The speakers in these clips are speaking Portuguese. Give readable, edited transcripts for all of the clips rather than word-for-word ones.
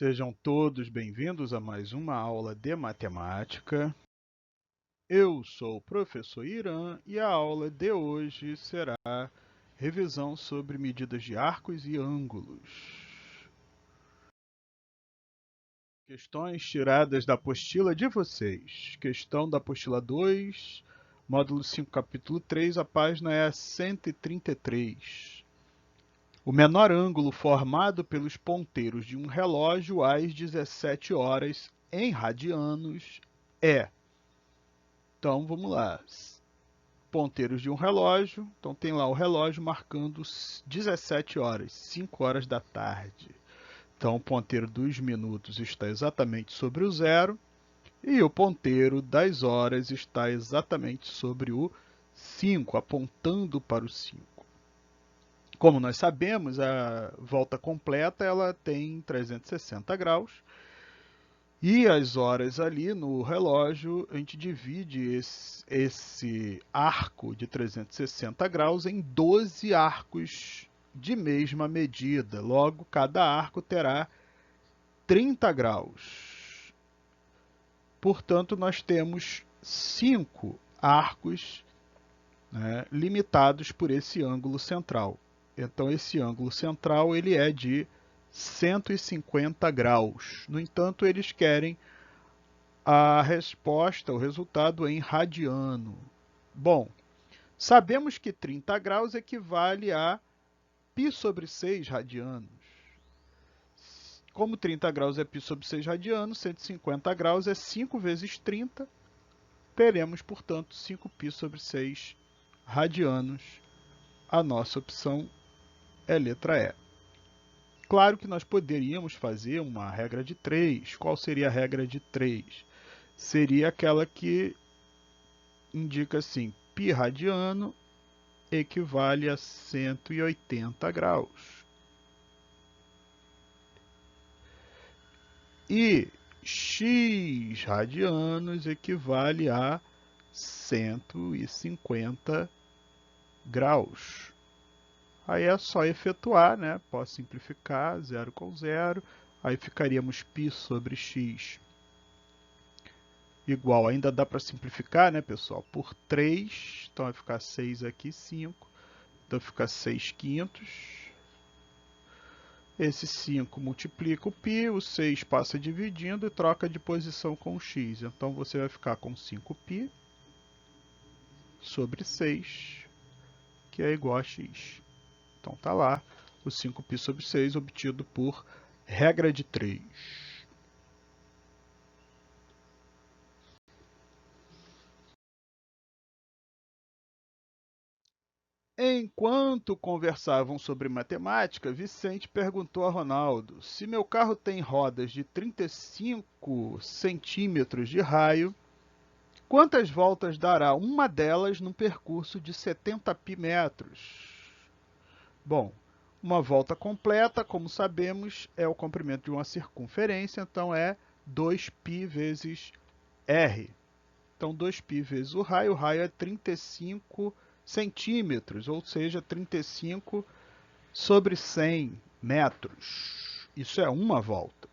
Sejam todos bem-vindos a mais uma aula de matemática. Eu sou o professor Irã e a aula de hoje será revisão sobre medidas de arcos e ângulos. Questões tiradas da apostila de vocês. Questão da apostila 2, módulo 5, capítulo 3, a página é a 133. O menor ângulo formado pelos ponteiros de um relógio às 17 horas em radianos é. Então, vamos lá. Ponteiros de um relógio. Então, tem lá o relógio marcando 17 horas, 5 horas da tarde. Então, o ponteiro dos minutos está exatamente sobre o zero e o ponteiro das horas está exatamente sobre o 5, apontando para o 5. Como nós sabemos, a volta completa ela tem 360 graus. E as horas ali no relógio, a gente divide esse arco de 360 graus em 12 arcos de mesma medida. Logo, cada arco terá 30 graus. Portanto, nós temos 5 arcos, né, limitados por esse ângulo central. Então, esse ângulo central ele é de 150 graus. No entanto, eles querem a resposta, o resultado em radiano. Bom, sabemos que 30 graus equivale a π sobre 6 radianos. Como 30 graus é π sobre 6 radianos, 150 graus é 5 vezes 30. Teremos, portanto, 5π sobre 6 radianos. A nossa opção é letra E. Claro que nós poderíamos fazer uma regra de 3. Qual seria a regra de 3? Seria aquela que indica assim, π radiano equivale a 180 graus. E x radianos equivale a 150 graus. Aí é só efetuar, né? Posso simplificar, 0 com 0. Aí ficaríamos π sobre x igual, ainda dá para simplificar, né, pessoal? Por 3, então vai ficar 6 aqui, 5. Então fica 6 quintos. Esse 5 multiplica o π, o 6 passa dividindo e troca de posição com o x. Então você vai ficar com 5π sobre 6, que é igual a x. Então tá lá o 5π sobre 6 obtido por regra de 3. Enquanto conversavam sobre matemática, Vicente perguntou a Ronaldo: se meu carro tem rodas de 35 centímetros de raio, quantas voltas dará uma delas num percurso de 70π metros? Bom, uma volta completa, como sabemos, é o comprimento de uma circunferência, então é 2π vezes r. Então, 2π vezes o raio é 35 centímetros, ou seja, 35 sobre 100 metros. Isso é uma volta.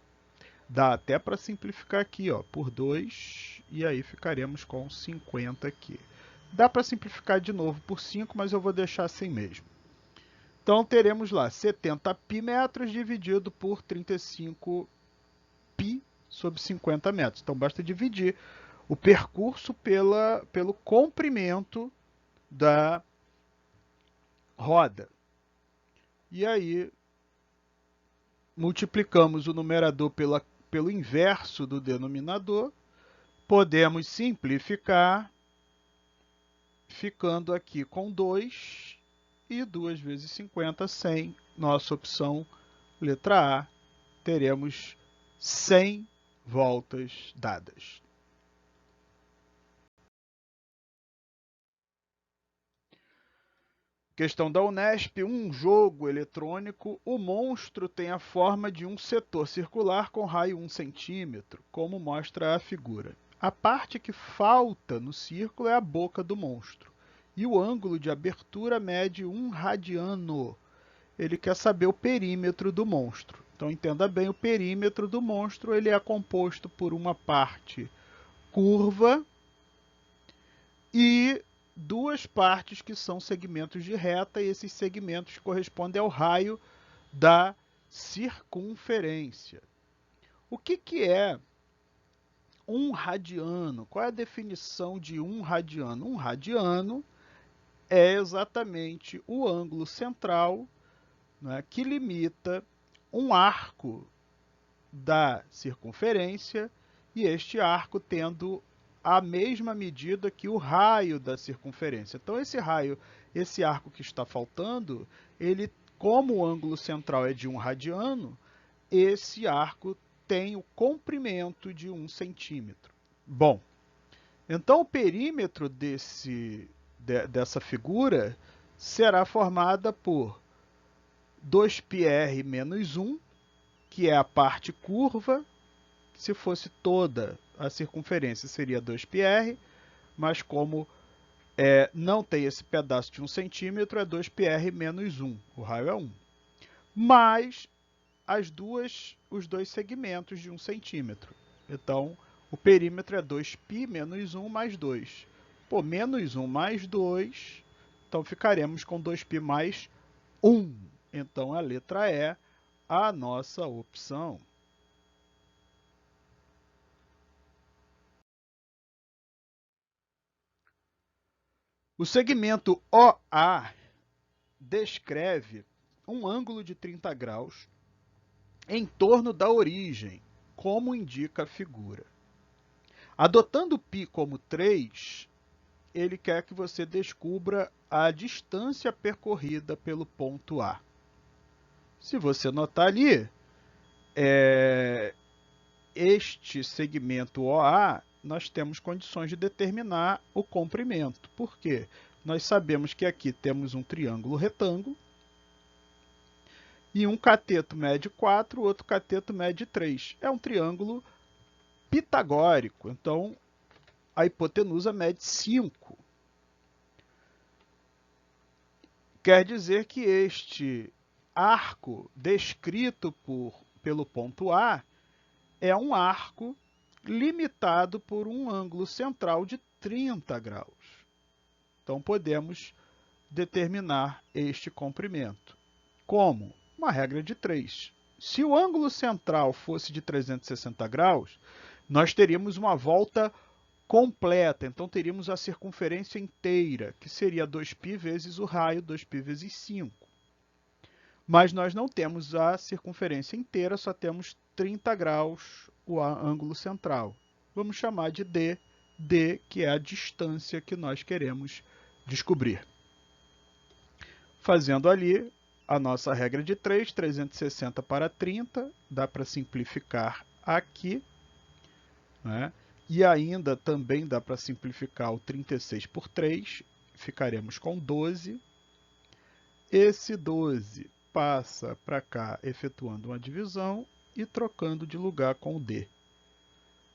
Dá até para simplificar aqui, ó, por 2, e aí ficaremos com 50 aqui. Dá para simplificar de novo por 5, mas eu vou deixar assim mesmo. Então, teremos lá 70π metros dividido por 35π sobre 50 metros. Então, basta dividir o percurso pelo comprimento da roda. E aí, multiplicamos o numerador pelo inverso do denominador. Podemos simplificar, ficando aqui com 2 e 2 vezes 50, 100. Nossa opção, letra A, teremos 100 voltas dadas. Questão da Unesp, um jogo eletrônico, o monstro tem a forma de um setor circular com raio 1 centímetro, como mostra a figura. A parte que falta no círculo é a boca do monstro, e o ângulo de abertura mede 1 radiano. Ele quer saber o perímetro do monstro. Então entenda bem, o perímetro do monstro ele é composto por uma parte curva e duas partes que são segmentos de reta, e esses segmentos correspondem ao raio da circunferência. O que é um radiano? Qual é a definição de um radiano? Um radiano é exatamente o ângulo central, né, que limita um arco da circunferência, e este arco tendo a mesma medida que o raio da circunferência. Então esse arco que está faltando, ele, como o ângulo central é de 1 radiano, esse arco tem o comprimento de 1 centímetro. Bom, então o perímetro dessa figura será formada por 2πr menos 1, que é a parte curva. Se fosse toda a circunferência, seria 2πr, mas como não tem esse pedaço de 1 centímetro, é 2πr menos 1, o raio é 1. Mais os dois segmentos de 1 centímetro. Então, o perímetro é 2π menos 1 mais 2. Pô, menos 1 mais 2, então ficaremos com 2π mais 1. Então, a letra E, a nossa opção. O segmento OA descreve um ângulo de 30 graus em torno da origem, como indica a figura. Adotando π como 3, ele quer que você descubra a distância percorrida pelo ponto A. Se você notar ali, este segmento OA, nós temos condições de determinar o comprimento. Por quê? Nós sabemos que aqui temos um triângulo retângulo, e um cateto mede 4, o outro cateto mede 3. É um triângulo pitagórico, então a hipotenusa mede 5. Quer dizer que este arco descrito pelo ponto A é um arco limitado por um ângulo central de 30 graus. Então podemos determinar este comprimento. Como? Uma regra de 3. Se o ângulo central fosse de 360 graus, nós teríamos uma volta completa, então teríamos a circunferência inteira, que seria 2π vezes o raio, 2π vezes 5. Mas nós não temos a circunferência inteira, só temos 30 graus o ângulo central. Vamos chamar de D, que é a distância que nós queremos descobrir. Fazendo ali a nossa regra de 3, 360 para 30, dá para simplificar aqui, né? E ainda também dá para simplificar o 36 por 3, ficaremos com 12. Esse 12 passa para cá efetuando uma divisão e trocando de lugar com o D.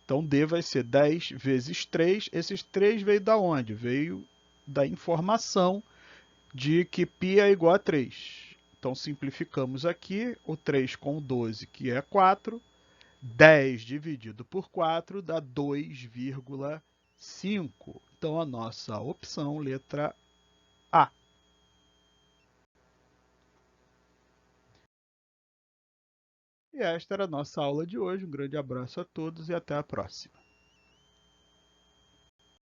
Então, D vai ser 10 vezes 3. Esses 3 veio da onde? Veio da informação de que π é igual a 3. Então, simplificamos aqui o 3 com o 12, que é 4. 10 dividido por 4 dá 2,5. Então, a nossa opção, letra A. E esta era a nossa aula de hoje. Um grande abraço a todos e até a próxima.